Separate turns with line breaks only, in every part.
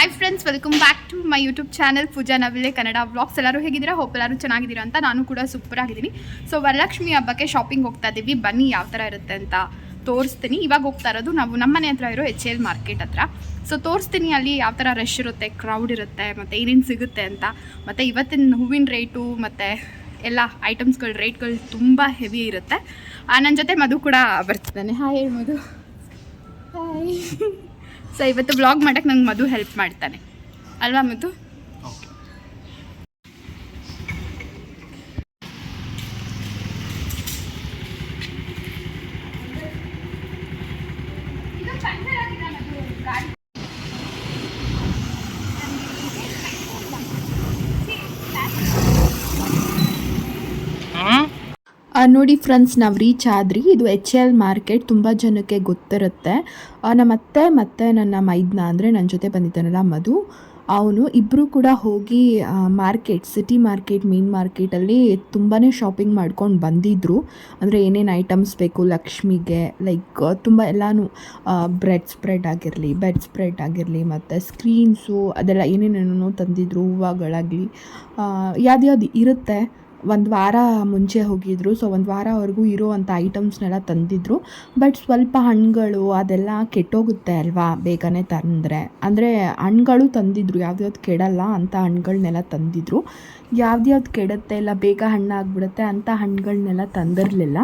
Hi friends, welcome back to my YouTube channel Pooja Navile Kannada vlogs. ಎಲ್ಲರೂ ಹೇಗಿದ್ದೀರಾ? Hope ಎಲ್ಲರೂ ಚೆನ್ನಾಗಿದ್ದೀರಾ ಅಂತ. ನಾನು ಕೂಡ ಸೂಪರ್ ಆಗಿದ್ದೀನಿ. ಸೊ ವರಲಕ್ಷ್ಮಿ ಹಬ್ಬಕ್ಕೆ ಶಾಪಿಂಗ್ ಹೋಗ್ತಾ ಇದ್ದೀವಿ. ಬನ್ನಿ ಯಾವ ಥರ ಇರುತ್ತೆ ಅಂತ ತೋರಿಸ್ತೀನಿ. ಇವಾಗ ಹೋಗ್ತಾ ಇರೋದು ನಾವು ನಮ್ಮ ಮನೆ ಹತ್ರ ಇರೋ HL ಮಾರ್ಕೆಟ್ ಹತ್ರ. ಸೊ ತೋರಿಸ್ತೀನಿ ಅಲ್ಲಿ ಯಾವ ಥರ ರಶ್ ಇರುತ್ತೆ, ಕ್ರೌಡ್ ಇರುತ್ತೆ, ಮತ್ತು ಏನೇನು ಸಿಗುತ್ತೆ ಅಂತ. ಮತ್ತು ಇವತ್ತಿನ ಹೂವಿನ ರೇಟು ಮತ್ತು ಎಲ್ಲ ಐಟಮ್ಸ್ಗಳ ರೇಟ್ಗಳು ತುಂಬ ಹೆವಿ ಇರುತ್ತೆ. ನನ್ನ ಜೊತೆ ಮಧು ಕೂಡ ಬರ್ತಿದ್ದಾನೆ. ಹಾಯ್ ಹೇಳಿ ಮಧು. ಹಾಯ್. ಸೊ ಇವತ್ತು ವ್ಲಾಗ್ ಮಾಡೋಕ್ಕೆ ನಂಗೆ ಮಧು ಹೆಲ್ಪ್ ಮಾಡ್ತಾನೆ ಅಲ್ವಾ ಮಧು? ನೋಡಿ ಫ್ರೆಂಡ್ಸ್, ನಾವು ರೀಚ್ ಆದ್ರಿ. ಇದು HL ಮಾರ್ಕೆಟ್ ತುಂಬ ಜನಕ್ಕೆ ಗೊತ್ತಿರುತ್ತೆ. ನಮ್ಮ ಅತ್ತೆ ಮತ್ತು ನನ್ನ ಮೈದ್ನ ಅಂದರೆ ನನ್ನ ಜೊತೆ ಬಂದಿದ್ದಾನಲ್ಲ ಮಧು, ಅವನು ಇಬ್ಬರು ಕೂಡ ಹೋಗಿ ಮಾರ್ಕೆಟ್, ಸಿಟಿ ಮಾರ್ಕೆಟ್, ಮೇನ್ ಮಾರ್ಕೆಟಲ್ಲಿ ತುಂಬಾ ಶಾಪಿಂಗ್ ಮಾಡ್ಕೊಂಡು ಬಂದಿದ್ದರು. ಅಂದರೆ ಏನೇನು ಐಟಮ್ಸ್ ಬೇಕು ಲಕ್ಷ್ಮಿಗೆ, ಲೈಕ್ ತುಂಬ ಎಲ್ಲನೂ ಬ್ರೆಡ್ ಸ್ಪ್ರೆಡ್ ಆಗಿರಲಿ, ಬೆಡ್ ಸ್ಪ್ರೆಡ್ ಆಗಿರಲಿ, ಮತ್ತು ಸ್ಕ್ರೀನ್ಸು ಅದೆಲ್ಲ ಏನೇನೇನೋ ತಂದಿದ್ರು. ಹೂವುಗಳಾಗಲಿ ಯಾವ್ದು ಇರುತ್ತೆ. ಒಂದು ವಾರ ಮುಂಚೆ ಹೋಗಿದ್ರು. ಸೊ ಒಂದು ವಾರವರೆಗೂ ಇರೋವಂಥ ಐಟಮ್ಸ್ನೆಲ್ಲ ತಂದಿದ್ರು. ಬಟ್ ಸ್ವಲ್ಪ ಹಣ್ಣುಗಳು ಅದೆಲ್ಲ ಕೆಟ್ಟೋಗುತ್ತೆ ಅಲ್ವಾ ಬೇಗನೆ ತಂದರೆ. ಅಂದರೆ ಹಣ್ಣುಗಳು ತಂದಿದ್ರು, ಯಾವ್ದ್ಯಾವ್ದು ಕೆಡಲ್ಲ ಅಂತ ಹಣ್ಣುಗಳನ್ನೆಲ್ಲ ತಂದಿದ್ರು. ಯಾವ್ದ್ಯಾವ್ದು ಕೆಡುತ್ತೆ ಇಲ್ಲ ಬೇಗ ಹಣ್ಣಾಗ್ಬಿಡುತ್ತೆ ಅಂತ ಹಣ್ಣುಗಳನ್ನೆಲ್ಲ ತಂದಿರಲಿಲ್ಲ.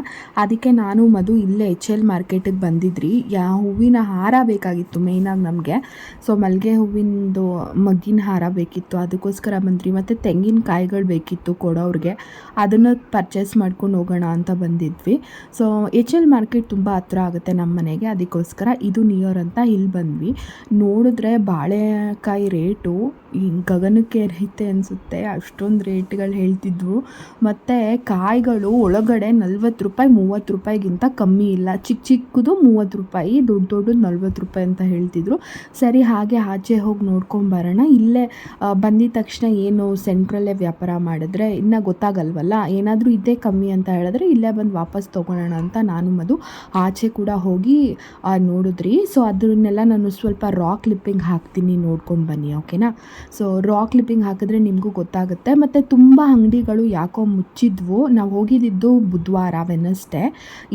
ಅದಕ್ಕೆ ನಾನು ಮಧು ಇಲ್ಲೇ HL ಮಾರ್ಕೆಟಿಗೆ ಬಂದಿದ್ರಿ. ಹೂವಿನ ಹಾರ ಬೇಕಾಗಿತ್ತು ಮೇಯ್ನಾಗಿ ನಮಗೆ. ಸೊ ಮಲ್ಲಿಗೆ ಹೂವಿಂದು ಮಗ್ಗಿನ ಹಾರ ಬೇಕಿತ್ತು, ಅದಕ್ಕೋಸ್ಕರ ಬಂದ್ರಿ. ಮತ್ತು ತೆಂಗಿನಕಾಯಿಗಳು ಬೇಕಿತ್ತು ಕೊಡೋರಿಗೆ, ಅದನ್ನು ಪರ್ಚೇಸ್ ಮಾಡ್ಕೊಂಡು ಹೋಗೋಣ ಅಂತ ಬಂದಿದ್ವಿ. ಸೊ HL ಮಾರ್ಕೆಟ್ ತುಂಬ ಹತ್ರ ಆಗುತ್ತೆ ನಮ್ಮ ಮನೆಗೆ, ಅದಕ್ಕೋಸ್ಕರ ಇದು ನಿಯರ್ ಅಂತ ಇಲ್ಲಿ ಬಂದ್ವಿ. ನೋಡಿದ್ರೆ ಬಾಳೆಕಾಯಿ ರೇಟು ಗಗನಕ್ಕೆ ಏರೈತೆ ಅನಿಸುತ್ತೆ, ಅಷ್ಟೊಂದು ರೇಟ್ಗಳು ಹೇಳ್ತಿದ್ವು. ಮತ್ತು ಕಾಯಿಗಳು ಒಳಗಡೆ 40 ರೂಪಾಯಿ 30 ರೂಪಾಯಿಗಿಂತ ಕಮ್ಮಿ ಇಲ್ಲ. ಚಿಕ್ಕದು 30 ರೂಪಾಯಿ, ದೊಡ್ಡದು 40 ರೂಪಾಯಿ ಅಂತ ಹೇಳ್ತಿದ್ರು. ಸರಿ ಹಾಗೆ ಆಚೆ ಹೋಗಿ ನೋಡ್ಕೊಂಬರೋಣ. ಇಲ್ಲೇ ಬಂದಿದ ತಕ್ಷಣ ಏನು ಸೆಂಟ್ರಲ್ಲೇ ವ್ಯಾಪಾರ ಮಾಡಿದ್ರೆ ಇನ್ನೂ ಗೊತ್ತಾಗಲ್ವಲ್ಲ, ಏನಾದರೂ ಇದೇ ಕಮ್ಮಿ ಅಂತ ಹೇಳಿದ್ರೆ ಇಲ್ಲೇ ಬಂದು ವಾಪಸ್ ತೊಗೊಳ್ಳೋಣ ಅಂತ ನಾನು ಮಧು ಆಚೆ ಕೂಡ ಹೋಗಿ ನೋಡಿದ್ರಿ. ಸೊ ಅದನ್ನೆಲ್ಲ ನಾನು ಸ್ವಲ್ಪ ರಾಕ್ ಕ್ಲಿಪ್ಪಿಂಗ್ ಹಾಕ್ತೀನಿ, ನೋಡ್ಕೊಂಡು ಬನ್ನಿ ಓಕೆನಾ. ಸೊ ರಾಕ್ ಕ್ಲಿಪ್ಪಿಂಗ್ ಹಾಕಿದ್ರೆ ನಿಮಗೂ ಗೊತ್ತಾಗುತ್ತೆ. ಮತ್ತು ತುಂಬ ಅಂಗಡಿಗಳು ಯಾಕೋ ಮುಚ್ಚಿದ್ವು. ನಾವು ಹೋಗಿದ್ದು ಬುಧವಾರ, ವೆನಸ್ಡೇ.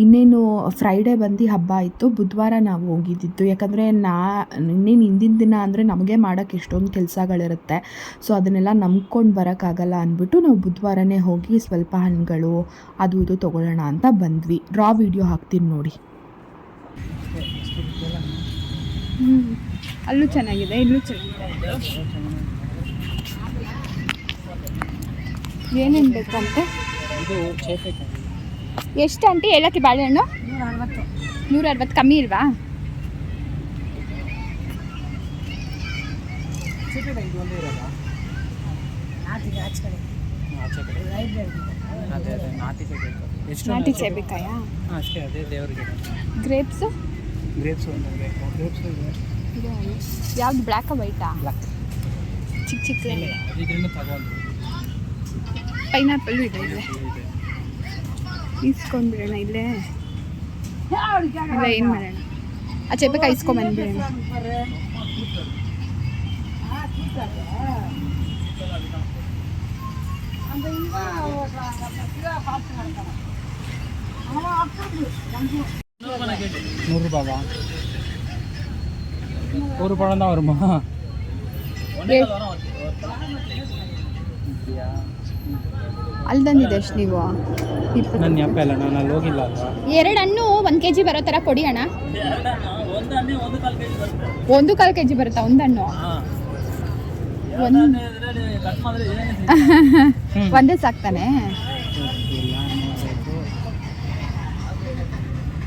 ಇನ್ನೇನು ಫ್ರೈಡೇ ಬಂದು ಹಬ್ಬ ಇತ್ತು, ಬುಧವಾರ ನಾವು ಹೋಗಿದ್ದು. ಯಾಕಂದರೆ ಇನ್ನೇನು ಹಿಂದಿನ ದಿನ ಅಂದರೆ ನಮಗೆ ಮಾಡೋಕ್ಕೆ ಎಷ್ಟೊಂದು ಕೆಲಸಗಳಿರುತ್ತೆ. ಸೊ ಅದನ್ನೆಲ್ಲ ನಂಬ್ಕೊಂಡು ಬರೋಕ್ಕಾಗಲ್ಲ ಅಂದ್ಬಿಟ್ಟು ನಾವು ಬುಧವಾರನೇ ಹೋಗಿ ಸ್ವಲ್ಪ ಹಣ್ಣುಗಳು ಅದು ಇದು ತೊಗೊಳ್ಳೋಣ ಅಂತ ಬಂದ್ವಿ. ರಾ ವಿಡಿಯೋ ಹಾಕ್ತೀನಿ ನೋಡಿ. ಅಲ್ಲೂ ಚೆನ್ನಾಗಿದೆ, ಇಲ್ಲೂ ಚೆನ್ನಾಗಿದೆ. ಏನೇನು ಬೇಕಂತೆ? ಎಷ್ಟು ಆಂಟಿ ಏಲಕ್ಕಿ ಬಾಳೆಹಣ್ಣು? 160. ಕಮ್ಮಿ ಇಲ್ವಾ? ನಾಟಿ ಸೇಬಿಕಾಯ ಗ್ರೇಪ್ಸು ಯಾವ್ದು? ಬ್ಲ್ಯಾಕ ವೈಟಾ? ಚಿಕ್ಕ ಪೈನಾಪಲ್ಲು ಇದೆ ಇಲ್ಲೇ, ಇಸ್ಕೊಂಡ್ಬಿಡೋಣ ಇಲ್ಲೇ. ಇಲ್ಲ ಏನು ಮಾಡೋಣ, ಆ ಚೇಪೆಕಾಯಿ ಇಸ್ಕೊಂಬಂದ್ಬಿಡೋಣ. ಅಲ್ಲಿ ತಂದಿದೆ ಎಷ್ಟು ನೀವು? 2 ಹಣ್ಣು 1 kg ಬರೋ ಥರ ಕೊಡಿ ಅಣ್ಣ. 1.25 kg ಬರುತ್ತಾ ಒಂದು ಹಣ್ಣು? ಒಂದೇ ಸಾಕ್ತಾನೆ.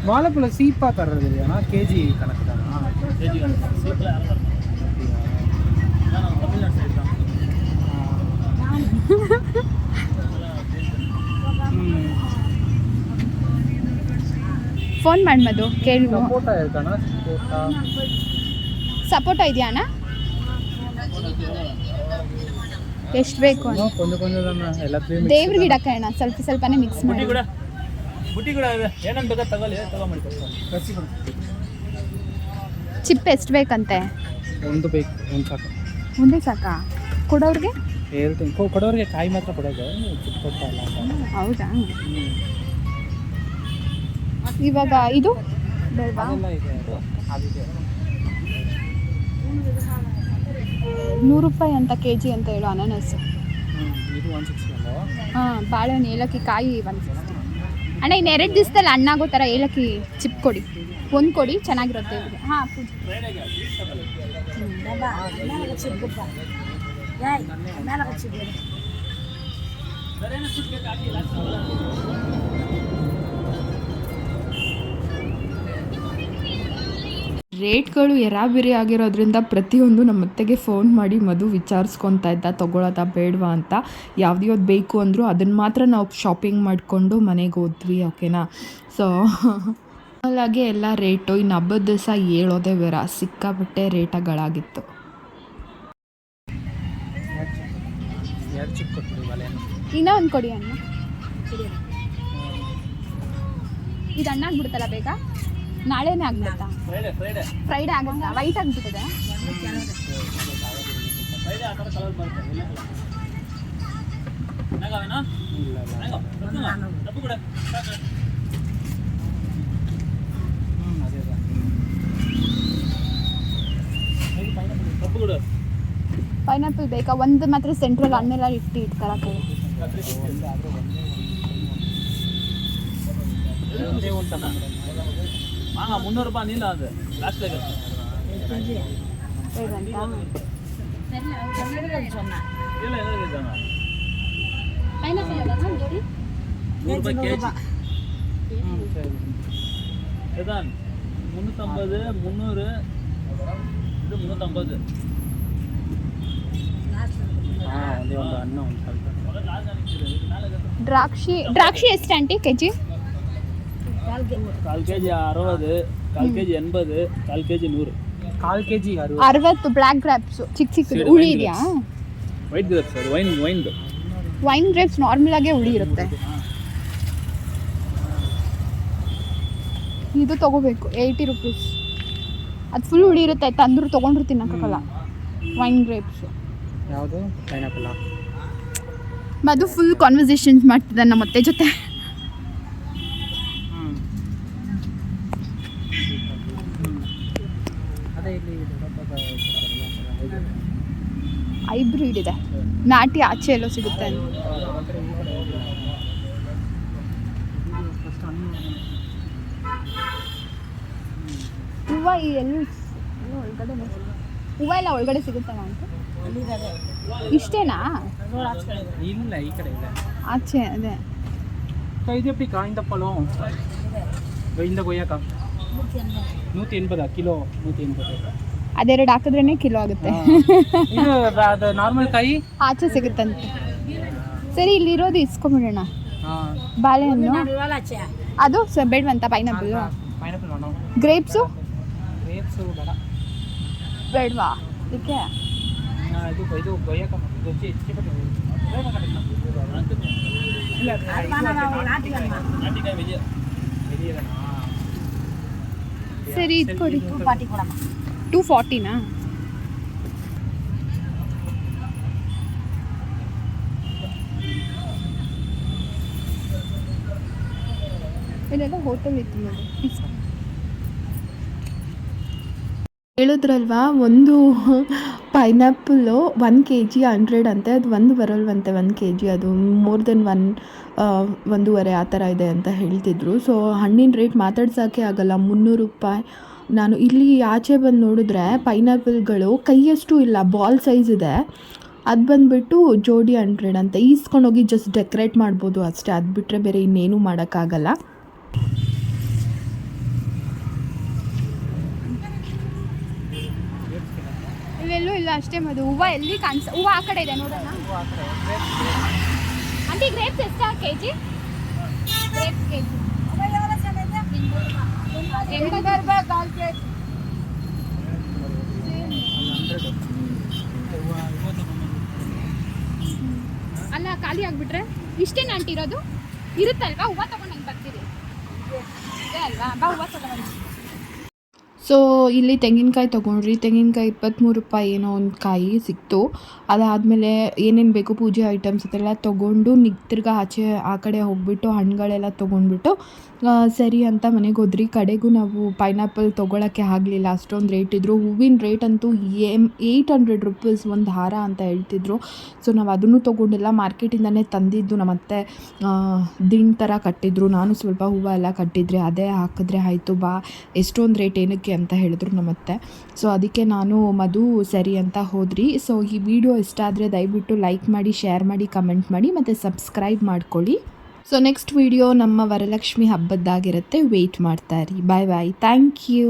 வாழைப்பழம் சீப்பா தர்றது இல்லையா? கேஜி கணக்கு தானா? கேஜி கணக்கு சீப்பில்
ಫೋನ್ ಮಾಡಿ ಮಧು ಕೇಳು.
ಸಪೋಟ ಇರ್ತಾನ?
ಸಪೋಟ ಇದೆಯಾ ಅಣ್ಣ? ಎಷ್ಟು ಬೇಕು? ದೇವ್ರಿಗೆ ಗಿಡಕ್ಕೆ ಅಣ್ಣ ಸ್ವಲ್ಪ ಸ್ವಲ್ಪನೇ ಮಿಕ್ಸ್ ಮಾಡಿ.
ಬುಟ್ಟಿ ಕೂಡ ಇದೆ, ಏನೇನು ಬೇಕಾ ತಗೊಳ್ಳಿ, ತಗೊಂಡು
ಚಿಪ್ ಎಷ್ಟು ಬೇಕಂತೆ?
ಒಂದು ಬೇಕು, ಒಂದು ಸಾಕು.
ಒಂದೇ ಸಾಕಾ ಕೊಡೋರಿಗೆ?
ಹೇಳ್ತೀನಿ ಕೊಡೋರಿಗೆ ಕಾಯಿ ಮಾತ್ರ ಕೊಡೋದು, ಚಿಕ್ಕ ಕೊಟ್ಟಲ್ಲ ಅಂತ.
ಹೌದಾ? ಇವಾಗ ಇದು ಬೇಡವಾ?
ಅದೆಲ್ಲ ಇದೆ, ಅದಿದೆ.
100 ರೂಪಾಯಿ ಅಂತ ಕೆಜಿ ಅಂತ ಹೇಳು ಅನಾನಸ್ಸು.
ಇದು 160 ಅಲ್ವಾ?
ಹಾಂ, ಬಾಳೆಹಣ್ಣು ಏಲಕ್ಕಿ ಕಾಯಿ 160. ಅಣ್ಣ ಇನ್ನು 2 ದಿವಸದಲ್ಲಿ ಹಣ್ಣಾಗೋ ಥರ ಏಲಕ್ಕಿ ಚಿಪ್ ಕೊಡಿ, ಒಂದು ಕೊಡಿ, ಚೆನ್ನಾಗಿರುತ್ತೆ ಇವ್ರಿಗೆ. ಹಾಂ ಪೂಜೆ
ರೇಟ್ಗಳು ಎರಾಬಿರಿ ಆಗಿರೋದ್ರಿಂದ ಪ್ರತಿಯೊಂದು ನಮ್ಮ ಅತ್ತೆಗೆ ಫೋನ್ ಮಾಡಿ ಮಧು ವಿಚಾರಿಸ್ಕೊತಾ ಇದ್ದ ತೊಗೊಳೋದಾ ಬೇಡವಾ ಅಂತ. ಯಾವ್ದು ಬೇಕು ಅಂದರೂ ಅದನ್ನು ಮಾತ್ರ ನಾವು ಶಾಪಿಂಗ್ ಮಾಡಿಕೊಂಡು ಮನೆಗೆ ಹೋದ್ವಿ, ಓಕೆನಾ. ಸೊ ಹಾಗಾಗಿ ಎಲ್ಲ ರೇಟು, ಇನ್ನು ಹಬ್ಬದ ದಿವಸ ಹೇಳೋದೇ ಬೇಡ, ಸಿಕ್ಕಾಪಟ್ಟೆ ರೇಟಗಳಾಗಿತ್ತು.
ಎರಡು ಚಿಕ್ಕ ಕೊಟ್ಬಿಡಿ ಬಾಳೆಹಣ್ಣು.
ಇನ್ನೂ ಒಂದು ಕೊಡಿ ಅಣ್ಣ. ಇದು ಹಣ್ಣಾಗ್ಬಿಡುತ್ತಲ್ಲ ಬೇಗ, ನಾಳೆನೇ ಆಗ್ಬಿಡುತ್ತಾ? ಫ್ರೈಡೇ ಆಗುತ್ತಾ? ವೈಟ್ ಆಗಿಬಿಟ್ಟಿದೆ. ಪೈನಾಪಲ್ ಬೇಕಾ? ಒಂದು ಮಾತ್ರ ಸೆಂಟ್ರಲ್ ಹಣ್ಣೆಲ್ಲ ಇಟ್ಕೊಳಕ್ಕೆ.
ಹಾಂ 300 ರೂಪಾಯಿ ನೀಲ್ಲ, ಅದು ಲಾಸ್ಟ್ ಆಗುತ್ತೆ.
ಪೈನಾಪಲ್ ಅಲ್ಲ ಜೋಡಿ
100 ರೂಪಾಯಿ ಕೆಜಿ. 350, 300, ಇದು 350. ಹಾಂ, ಒಂದೇ ಒಂದು ಹಣ್ಣು ಒಂದು ಸ್ವಲ್ಪ.
ದ್ರಾಕ್ಷಿ ಎಷ್ಟು aunty KG?
1/4 KG 60, 1/4 KG 80, 1/4 KG 100. 1/4 KG
60 black grapes ಚಿಕ್ಕ ಚಿಕ್ಕದು ಹುಳಿ ಇದೆಯಾ?
ವೈಟ್ ಗ್ರೇಪ್ಸ್, ಅದು
ವೈನ್ ಗ್ರೇಪ್ಸ್ ನಾರ್ಮಲ್ ಆಗೇ ಹುಳಿ ಇರುತ್ತೆ. ಇದು ತಗೋಬೇಕು 80 ರುಪೀಸ್. ಅದು ಫುಲ್ ಹುಳಿ ಇರುತ್ತೆ, ತಂದ್ರು ತೊಗೊಂಡ್ರು ತಿನ್ನಕ್ಕಾಗಲ್ಲ. ವೈನ್ ಗ್ರೇಪ್ಸು
ಯಾವುದು? ಪೈನಾಪಲ್.
ಮಧು ಫುಲ್ ಕಾನ್ವರ್ಸೇಷನ್ಸ್ ಮಾಡ್ತಿದ್ದ ನಮ್ಮ ಅತ್ತೆ ಜೊತೆ. ಹೈಬ್ರಿಡ್ ಇದೆ, ನಾಟಿ ಆಚೆ ಎಲ್ಲೋ ಸಿಗುತ್ತೆ ಅಂತ. ಹೂವು ಎಲ್ಲಿ ಒಳಗಡೆ ಹೂವು ಎಲ್ಲ ಒಳಗಡೆ ಸಿಗುತ್ತಲ್ಲ ಅಂತ. ಇಷ್ಟೇನಾ?
ಇಲ್ಲ, ಈ ಕಡೆ ಇದೆ
ಆಚೆ. ಅದೇ
ಇದು ಎಪ್ಪಡಿ ಕಾಯಿಂದ ಪಳಂ ಇಂದ ಕೊಯ್ಯಾಕ 180 ಕಿಲೋ. 180
ಅದೆರಡು ಹಾಕಿದ್ರೇನೆ ಕಿಲೋ ಆಗುತ್ತೆ.
ಇದು ಅದು ನಾರ್ಮಲ್ ಕಾಯಿ
ಆಚೆ ಸಿಗುತ್ತಂತೆ. ಸರಿ, ಇಲ್ಲಿರೋದು ಇಸ್ಕೊಂಬಿಡೋಣ. ಬಾಳೆಹಣ್ಣು ಅದು ಬೇಡವಂತ? ಪೈನಾಪಲ್ ಗ್ರೇಪ್ಸು
ಬೇಡ,
ಬೇಡವಾ? ಇದಕ್ಕೆ
ಇದು ಕೊಯ್ಯಾಕ
ಸರಿ ಇದು ಕೊಡಿ. 240ನಾ? ಇಲ್ಲೆಲ್ಲ ಹೋಟೆಲ್ ಇತ್ತು ನೋಡಿ.
ಹೇಳಿದ್ರಲ್ವಾ, ಒಂದು ಪೈನಾಪಲ್ಲು 1 kg 100 ಅಂತೆ. ಅದು ಒಂದು ಬರಲ್ವಂತೆ 1 kg, ಅದು ಮೋರ್ ದೆನ್ 1.5 ಆ ಥರ ಇದೆ ಅಂತ ಹೇಳ್ತಿದ್ರು. ಸೊ ಹಣ್ಣಿನ ರೇಟ್ ಮಾತಾಡ್ಸೋಕ್ಕೆ ಆಗಲ್ಲ. 300 ರೂಪಾಯಿ. ನಾನು ಇಲ್ಲಿ ಆಚೆ ಬಂದು ನೋಡಿದ್ರೆ ಪೈನಾಪಲ್ಗಳು ಕೈಯಷ್ಟು ಇಲ್ಲ, ಬಾಲ್ ಸೈಜ್ ಇದೆ. ಅದು ಬಂದುಬಿಟ್ಟು ಜೋಡಿ 100 ಅಂತ. ಈಸ್ಕೊಂಡೋಗಿ ಜಸ್ಟ್ ಡೆಕೋರೇಟ್ ಮಾಡ್ಬೋದು ಅಷ್ಟೇ, ಅದು ಬಿಟ್ಟರೆ ಬೇರೆ ಇನ್ನೇನು ಮಾಡೋಕ್ಕಾಗಲ್ಲ.
ಇವೆಲ್ಲೂ ಇಲ್ಲ ಅಷ್ಟೇ ಮದು. ಹೂವು ಎಲ್ಲಿ ಕಾಣಿಸ? ಹೂವು ಆ ಕಡೆ ಇದೆ ನೋಡೋಣ. ಆಂಟಿ ಗ್ರೇಪ್ಸ್ ಎಷ್ಟು ಕೆಜಿ? ಗ್ರೇಪ್ಸ್ ಕೆಜಿ 80 ರೂಪಾಯಿ ಕಾಲ್ ಪ್ಲೇಟ್. ಅಲ್ಲ ಖಾಲಿ ಆಗಿಬಿಟ್ರೆ ಇಷ್ಟೇನು ಆಂಟಿ ಇರೋದು? ಇರುತ್ತಲ್ವಾ? ಹೂವು ತೊಗೊಂಡು ನಂಗೆ ಬರ್ತೀರಿ ಇದೆ ಅಲ್ವಾ? ಬಾ ಹೂವು ತೊಗೊಂಡು.
ಸೊ ಇಲ್ಲಿ ತೆಂಗಿನಕಾಯಿ ತೊಗೊಂಡ್ರಿ. ತೆಂಗಿನಕಾಯಿ 23 ರೂಪಾಯಿ ಏನೋ ಒಂದು ಕಾಯಿ ಸಿಕ್ತು. ಅದಾದಮೇಲೆ ಏನೇನು ಬೇಕು ಪೂಜೆ ಐಟಮ್ಸ್ ಅದೆಲ್ಲ ತೊಗೊಂಡು ತಿರ್ಗಾ ಆಚೆ ಆ ಕಡೆ ಹೋಗ್ಬಿಟ್ಟು ಹಣ್ಣುಗಳೆಲ್ಲ ತೊಗೊಂಡ್ಬಿಟ್ಟು ಸರಿ ಅಂತ ಮನೆಗೆ ಹೋದ್ರಿ. ಕಡೆಗೂ ನಾವು ಪೈನಾಪಲ್ ತೊಗೊಳಕ್ಕೆ ಆಗಲಿಲ್ಲ, ಅಷ್ಟೊಂದು ರೇಟ್ ಇದ್ದರು. ಹೂವಿನ ರೇಟ್ ಅಂತೂ 800 ರುಪೀಸ್ ಒಂದು ಹಾರ ಅಂತ ಹೇಳ್ತಿದ್ರು. ಸೊ ನಾವು ಅದನ್ನು ತೊಗೊಂಡಿಲ್ಲ, ಮಾರ್ಕೆಟಿಂದನೇ ತಂದಿದ್ದು. ನಮ್ಮತ್ತೆ ದಿಂಡು ಥರ ಕಟ್ಟಿದ್ರು, ನಾನು ಸ್ವಲ್ಪ ಹೂವು ಎಲ್ಲ ಕಟ್ಟಿದ್ರೆ ಅದೇ ಹಾಕಿದ್ರೆ ಆಯಿತು ಬಾ, ಎಷ್ಟೊಂದು ರೇಟ್ ಏನಕ್ಕೆ ಅಂತ ಹೇಳಿದ್ರು ನಮ್ಮತ್ತೆ. ಸೊ ಅದಕ್ಕೆ ನಾನು ಮಧು ಸರಿ ಅಂತ ಹೋದ್ರಿ. ಸೊ ಈ ವಿಡಿಯೋ ಇಷ್ಟ ಆದರೆ ದಯವಿಟ್ಟು ಲೈಕ್ ಮಾಡಿ, ಶೇರ್ ಮಾಡಿ, ಕಮೆಂಟ್ ಮಾಡಿ ಮತ್ತು ಸಬ್ಸ್ಕ್ರೈಬ್ ಮಾಡ್ಕೊಳ್ಳಿ. ಸೊ ನೆಕ್ಸ್ಟ್ ವಿಡಿಯೋ ನಮ್ಮ ವರಲಕ್ಷ್ಮಿ ಹಬ್ಬದ್ದಾಗಿರುತ್ತೆ, ವೆಯ್ಟ್ ಮಾಡ್ತಾ ಇರಿ. ಬಾಯ್ ಬಾಯ್, ಥ್ಯಾಂಕ್ ಯು.